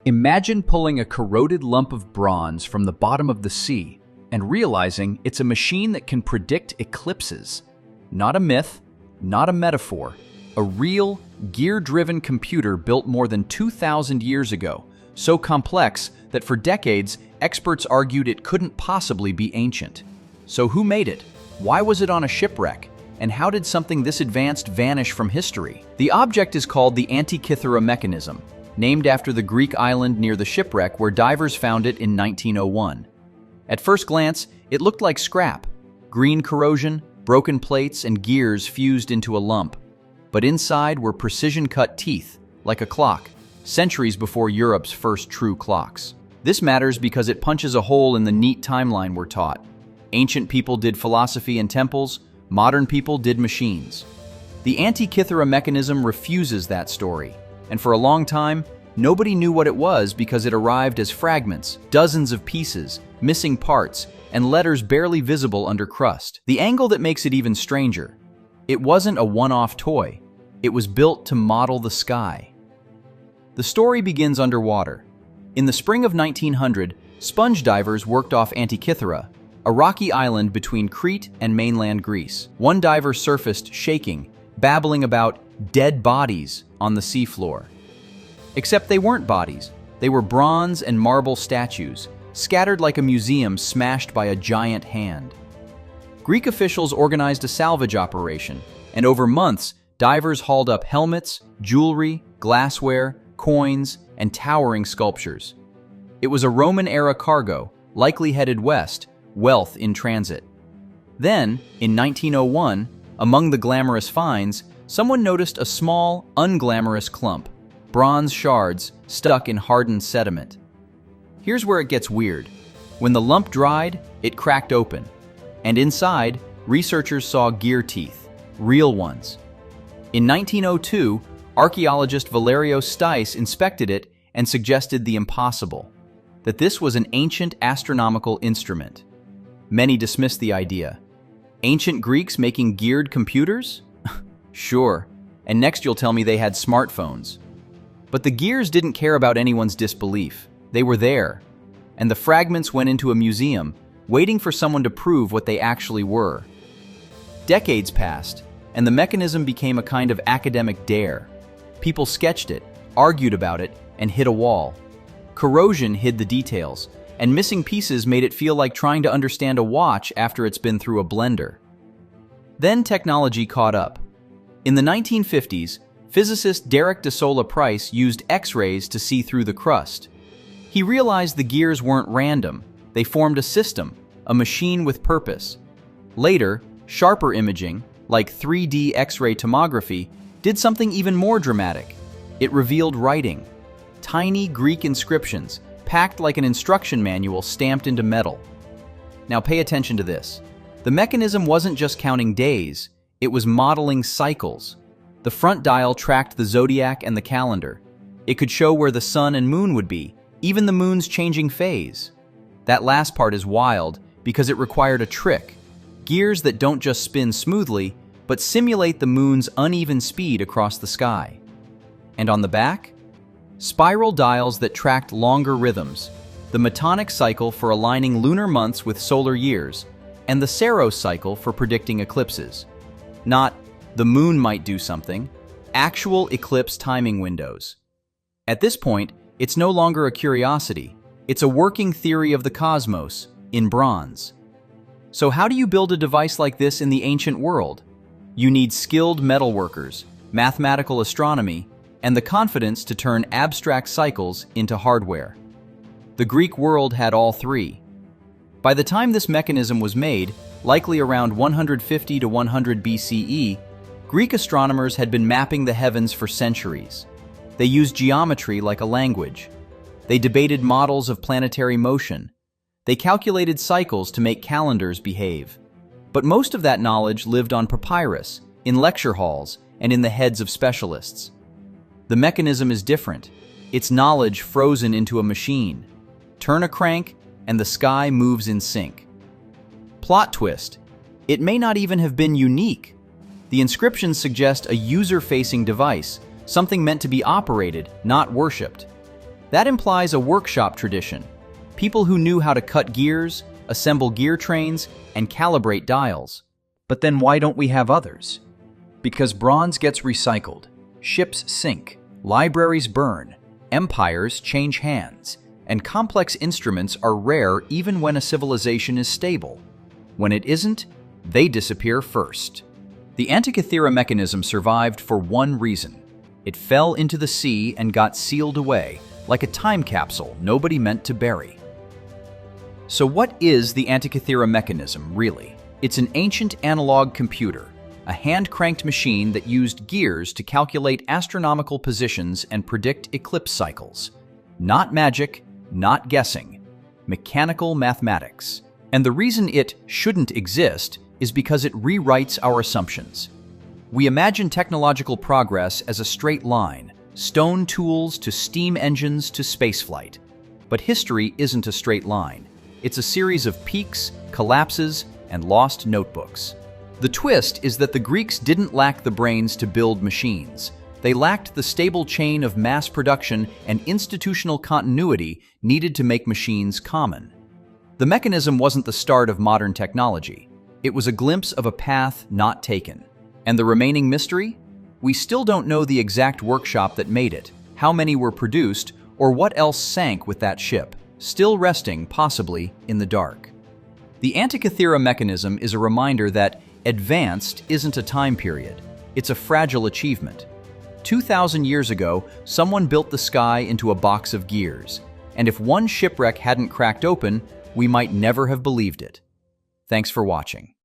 Imagine pulling a corroded lump of bronze from the bottom of the sea and realizing it's a machine that can predict eclipses. Not a myth, not a metaphor, a real, gear-driven computer built more than 2,000 years ago, so complex that for decades, experts argued it couldn't possibly be ancient. So who made it? Why was it on a shipwreck? And how did something this advanced vanish from history? The object is called the Antikythera Mechanism, named after the Greek island near the shipwreck where divers found it in 1901. At first glance, it looked like scrap, green corrosion, broken plates, and gears fused into a lump. But inside were precision-cut teeth, like a clock, centuries before Europe's first true clocks. This matters because it punches a hole in the neat timeline we're taught. Ancient people did philosophy in temples, modern people did machines. The Antikythera Mechanism refuses that story, and for a long time, nobody knew what it was because it arrived as fragments, dozens of pieces, missing parts, and letters barely visible under crust. The angle that makes it even stranger: it wasn't a one-off toy. It was built to model the sky. The story begins underwater. In the spring of 1900, sponge divers worked off Antikythera, a rocky island between Crete and mainland Greece. One diver surfaced shaking, babbling about dead bodies on the seafloor. Except they weren't bodies. They were bronze and marble statues, scattered like a museum smashed by a giant hand. Greek officials organized a salvage operation, and over months, divers hauled up helmets, jewelry, glassware, coins, and towering sculptures. It was a Roman-era cargo, likely headed west, wealth in transit. Then, in 1901, among the glamorous finds, someone noticed a small, unglamorous clump, bronze shards stuck in hardened sediment. Here's where it gets weird. When the lump dried, it cracked open, and inside, researchers saw gear teeth, real ones. In 1902, archaeologist Valerio Stice inspected it and suggested the impossible, that this was an ancient astronomical instrument. Many dismissed the idea. Ancient Greeks making geared computers? Sure, and next you'll tell me they had smartphones. But the gears didn't care about anyone's disbelief. They were there, and the fragments went into a museum, waiting for someone to prove what they actually were. Decades passed, and the mechanism became a kind of academic dare. People sketched it, argued about it, and hit a wall. Corrosion hid the details, and missing pieces made it feel like trying to understand a watch after it's been through a blender. Then technology caught up. In the 1950s, physicist Derek de Solla Price used X-rays to see through the crust. He realized the gears weren't random. They formed a system, a machine with purpose. Later, sharper imaging, like 3D X-ray tomography, did something even more dramatic. It revealed writing. Tiny Greek inscriptions, packed like an instruction manual stamped into metal. Now pay attention to this. The mechanism wasn't just counting days, it was modeling cycles. The front dial tracked the zodiac and the calendar. It could show where the sun and moon would be, even the moon's changing phase. That last part is wild because it required a trick. Gears that don't just spin smoothly, but simulate the moon's uneven speed across the sky. And on the back? Spiral dials that tracked longer rhythms, the Metonic cycle for aligning lunar months with solar years, and the Saros cycle for predicting eclipses. Not, the moon might do something, actual eclipse timing windows. At this point, it's no longer a curiosity, it's a working theory of the cosmos, in bronze. So how do you build a device like this in the ancient world? You need skilled metalworkers, mathematical astronomy, and the confidence to turn abstract cycles into hardware. The Greek world had all three. By the time this mechanism was made, likely around 150 to 100 BCE, Greek astronomers had been mapping the heavens for centuries. They used geometry like a language. They debated models of planetary motion. They calculated cycles to make calendars behave. But most of that knowledge lived on papyrus, in lecture halls, and in the heads of specialists. The mechanism is different. It's knowledge frozen into a machine. Turn a crank, and the sky moves in sync. Plot twist: it may not even have been unique. The inscriptions suggest a user-facing device, something meant to be operated, not worshipped. That implies a workshop tradition. People who knew how to cut gears, assemble gear trains, and calibrate dials. But then why don't we have others? Because bronze gets recycled, ships sink, libraries burn, empires change hands, and complex instruments are rare even when a civilization is stable. When it isn't, they disappear first. The Antikythera Mechanism survived for one reason. It fell into the sea and got sealed away, like a time capsule nobody meant to bury. So what is the Antikythera Mechanism, really? It's an ancient analog computer, a hand-cranked machine that used gears to calculate astronomical positions and predict eclipse cycles. Not magic, not guessing, mechanical mathematics. And the reason it shouldn't exist is because it rewrites our assumptions. We imagine technological progress as a straight line, stone tools to steam engines to spaceflight. But history isn't a straight line. It's a series of peaks, collapses, and lost notebooks. The twist is that the Greeks didn't lack the brains to build machines. They lacked the stable chain of mass production and institutional continuity needed to make machines common. The mechanism wasn't the start of modern technology. It was a glimpse of a path not taken. And the remaining mystery? We still don't know the exact workshop that made it, how many were produced, or what else sank with that ship, still resting, possibly, in the dark. The Antikythera Mechanism is a reminder that advanced isn't a time period. It's a fragile achievement. 2,000 years ago, someone built the sky into a box of gears. And if one shipwreck hadn't cracked open, we might never have believed it. Thanks for watching.